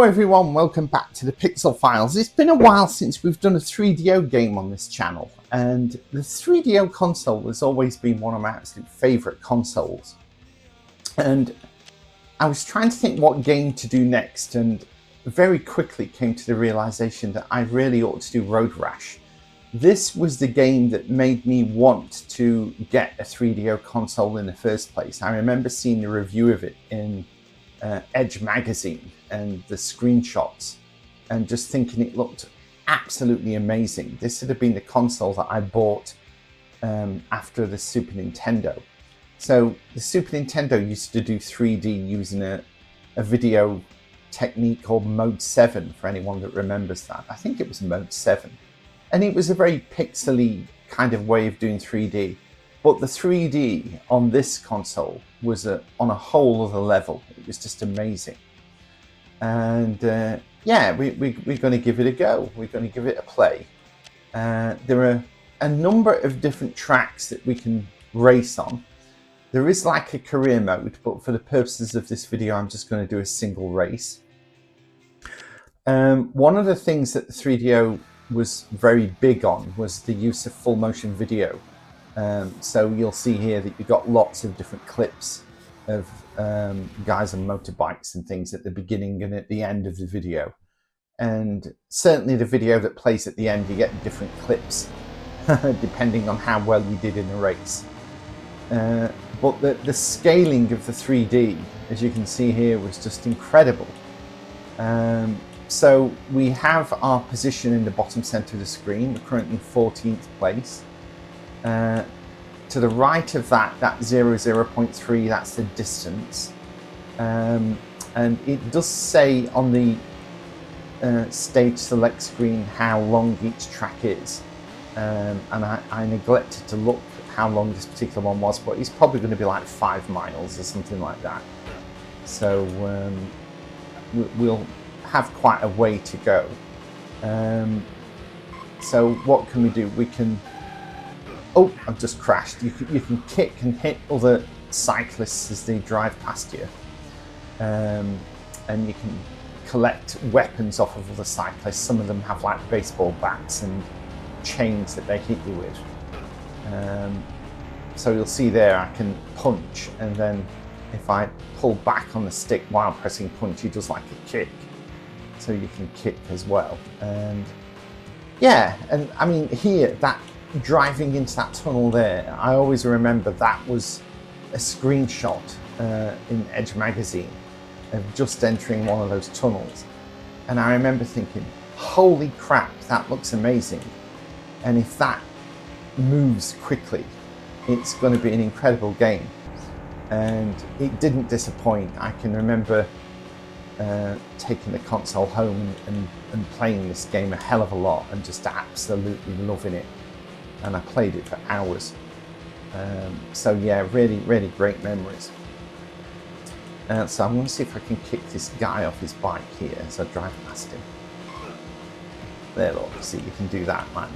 everyone, welcome back to the Pixel Files. It's been a while since we've done a 3DO game on this channel, and the 3DO console has always been one of my absolute favourite consoles. And I was trying to think what game to do next, and very quickly came to the realisation that I really ought to do Road Rash. This was the game that made me want to get a 3DO console in the first place. I remember seeing the review of it in Edge magazine and the screenshots and just thinking it looked absolutely amazing. This would have been the console that I bought after the Super Nintendo. So the Super Nintendo used to do 3D using a video technique called Mode 7, for anyone that remembers that. I think it was Mode 7. And it was a very pixely kind of way of doing 3D. But the 3D on this console was on a whole other level. It was just amazing. And yeah, we're going to give it a go. We're going to give it a play. There are a number of different tracks that we can race on. There is like a career mode, but for the purposes of this video, I'm just going to do a single race. One of the things that the 3DO was very big on was the use of full motion video. So you'll see here that you've got lots of different clips of guys on motorbikes and things at the beginning and at the end of the video. And certainly the video that plays at the end, you get different clips depending on how well you did in the race. But the scaling of the 3D, as you can see here, was just incredible. So we have our position in the bottom center of the screen. We're currently in 14th place. To the right of that 0.3, that's the distance. And it does say on the stage select screen how long each track is. And I neglected to look how long this particular one was, but it's probably going to be like 5 miles or something like that. So we'll have quite a way to go. So what can we do? We can... Oh, I've just crashed. You can kick and hit other cyclists as they drive past you. And you can collect weapons off of other cyclists. Some of them have like baseball bats and chains that they hit you with. So you'll see there I can punch, and then if I pull back on the stick while pressing punch, he does like a kick. So you can kick as well. And yeah, and I mean here, that driving into that tunnel there, I always remember that was a screenshot in Edge magazine of just entering one of those tunnels. And I remember thinking, holy crap, that looks amazing. And if that moves quickly, it's going to be an incredible game. And it didn't disappoint. I can remember taking the console home and playing this game a hell of a lot and just absolutely loving it. And I played it for hours. So yeah, really, really great memories. So I'm going to see if I can kick this guy off his bike here as I drive past him. There, look, see, you can do that, man.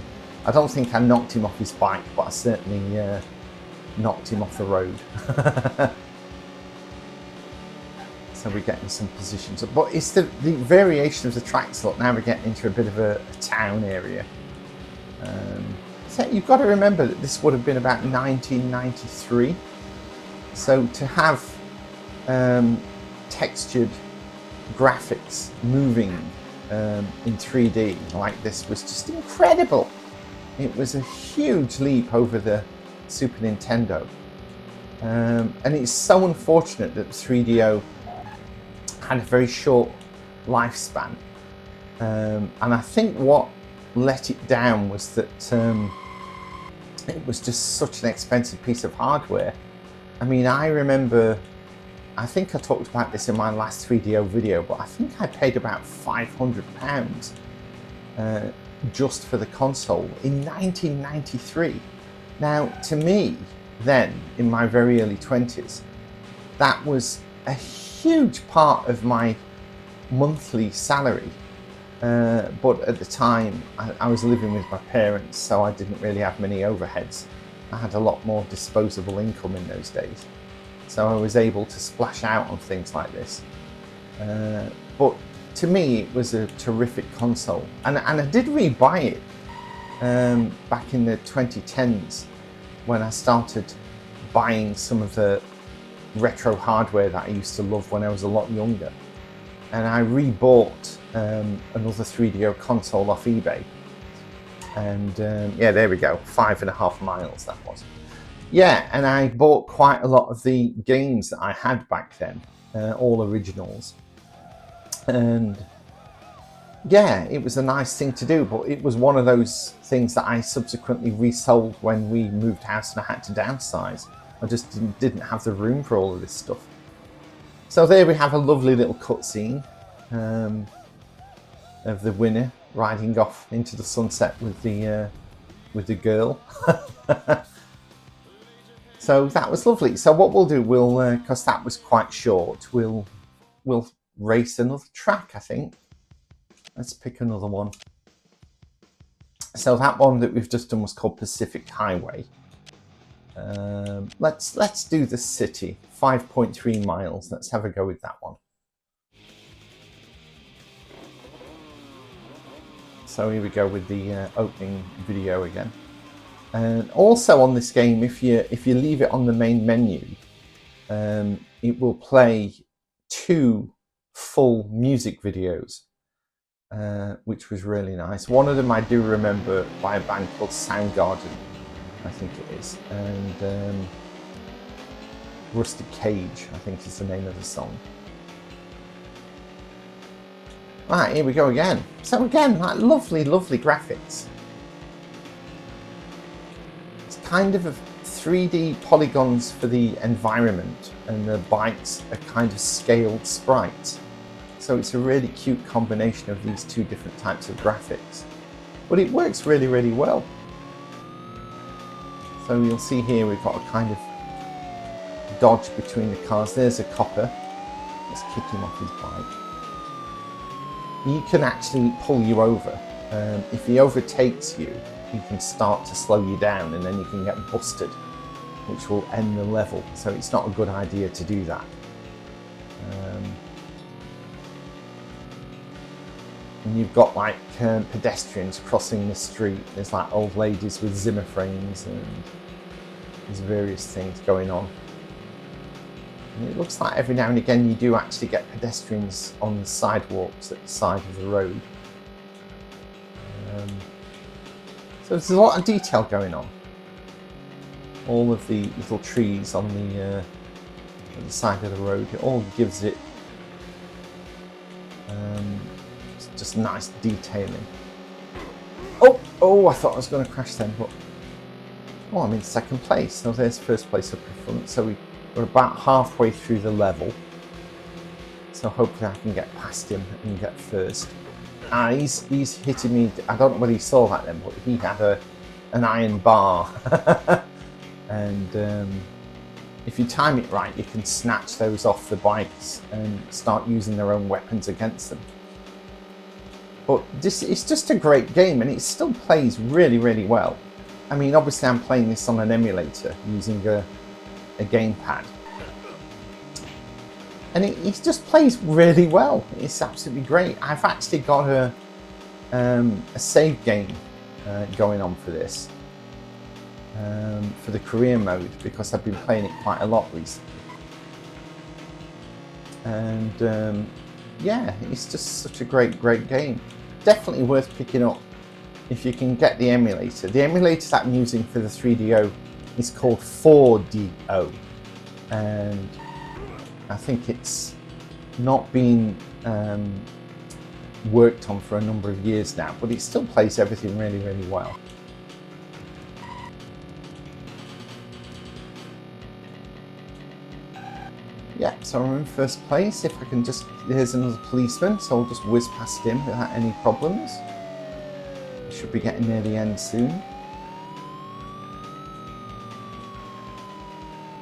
I don't think I knocked him off his bike, but I certainly knocked him off the road. So we're getting some positions. But it's the variation of the tracks. Look, now we're getting into a bit of a town area. So you've got to remember that this would have been about 1993. So to have textured graphics moving in 3D like this was just incredible. It was a huge leap over the Super Nintendo. And it's so unfortunate that 3DO had a very short lifespan. And I think what let it down was that it was just such an expensive piece of hardware. I mean, I remember, I think I talked about this in my last 3DO video, but I think I paid about £500 just for the console in 1993. Now, to me, then, in my very early 20s, that was a huge part of my monthly salary. But at the time, I was living with my parents, so I didn't really have many overheads. I had a lot more disposable income in those days. So I was able to splash out on things like this. But to me, it was a terrific console, and I did rebuy it back in the 2010s when I started buying some of the retro hardware that I used to love when I was a lot younger, and I rebought another 3DO console off eBay, and yeah, there we go, 5.5 miles that was. Yeah, and I bought quite a lot of the games that I had back then, all originals. And yeah, it was a nice thing to do, but it was one of those things that I subsequently resold when we moved house and I had to downsize. I just didn't have the room for all of this stuff. So there we have a lovely little cutscene of the winner riding off into the sunset with the girl. So that was lovely. So what we'll do, we'll because that was quite short, we'll race another track, I think. Let's pick another one. So that one that we've just done was called Pacific Highway. Let's do the city, 5.3 miles. Let's have a go with that one. So here we go with the opening video again. And also on this game, if you leave it on the main menu, it will play 2 full music videos, which was really nice. One of them I do remember, by a band called Soundgarden, I think it is, and Rusty Cage, I think is the name of the song. Right, here we go again. So again, like lovely graphics. It's kind of a 3D polygons for the environment, and the bikes are kind of scaled sprites. So it's a really cute combination of these 2 different types of graphics. But it works really well. So you'll see here we've got a kind of dodge between the cars. There's a copper. Let's kick him off his bike. He can actually pull you over. If he overtakes you, he can start to slow you down, and then you can get busted, which will end the level. So it's not a good idea to do that. And you've got like pedestrians crossing the street. There's like old ladies with Zimmer frames, and there's various things going on. And it looks like every now and again you do actually get pedestrians on the sidewalks at the side of the road. So there's a lot of detail going on. All of the little trees on the side of the road, it all gives it just nice detailing. Oh, I thought I was going to crash then, but oh, I'm in second place. So there's first place up in front. So we're about halfway through the level. So hopefully I can get past him and get first. He's hitting me. I don't know whether he saw that then, but he had an iron bar. And if you time it right, you can snatch those off the bikes and start using their own weapons against them. But it's just a great game, and it still plays really well. I mean, obviously I'm playing this on an emulator using a gamepad. And it just plays really well. It's absolutely great. I've actually got a save game going on for this. For the career mode, because I've been playing it quite a lot recently. And yeah, it's just such a great game. Definitely worth picking up if you can get the emulator. The emulator that I'm using for the 3DO is called 4DO, and I think it's not been worked on for a number of years now, but it still plays everything really well. Yeah, so I'm in first place. If I can just, here's another policeman, so I'll just whiz past him without any problems. I should be getting near the end soon.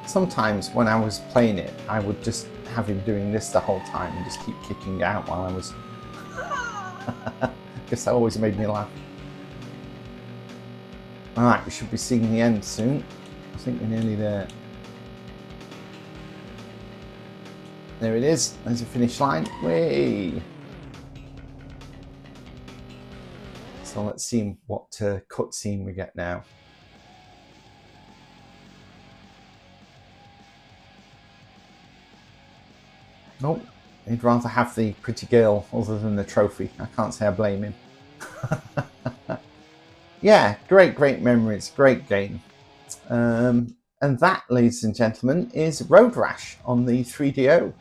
Sometimes when I was playing it, I would just have him doing this the whole time and just keep kicking out while I was... because that always made me laugh. Alright, we should be seeing the end soon. I think we're nearly there. There it is, there's a finish line. Way! So let's see what cutscene we get now. Nope, he'd rather have the pretty girl other than the trophy. I can't say I blame him. Yeah, great memories, great game. And that, ladies and gentlemen, is Road Rash on the 3DO.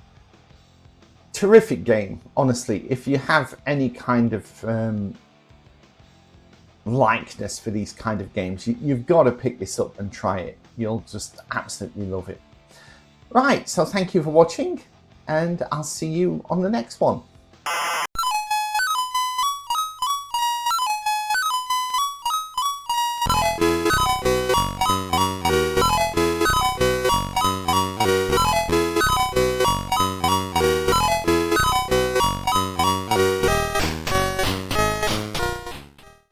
Terrific game, honestly. If you have any kind of likeness for these kind of games, you've got to pick this up and try it. You'll just absolutely love it. Right, so thank you for watching, and I'll see you on the next one.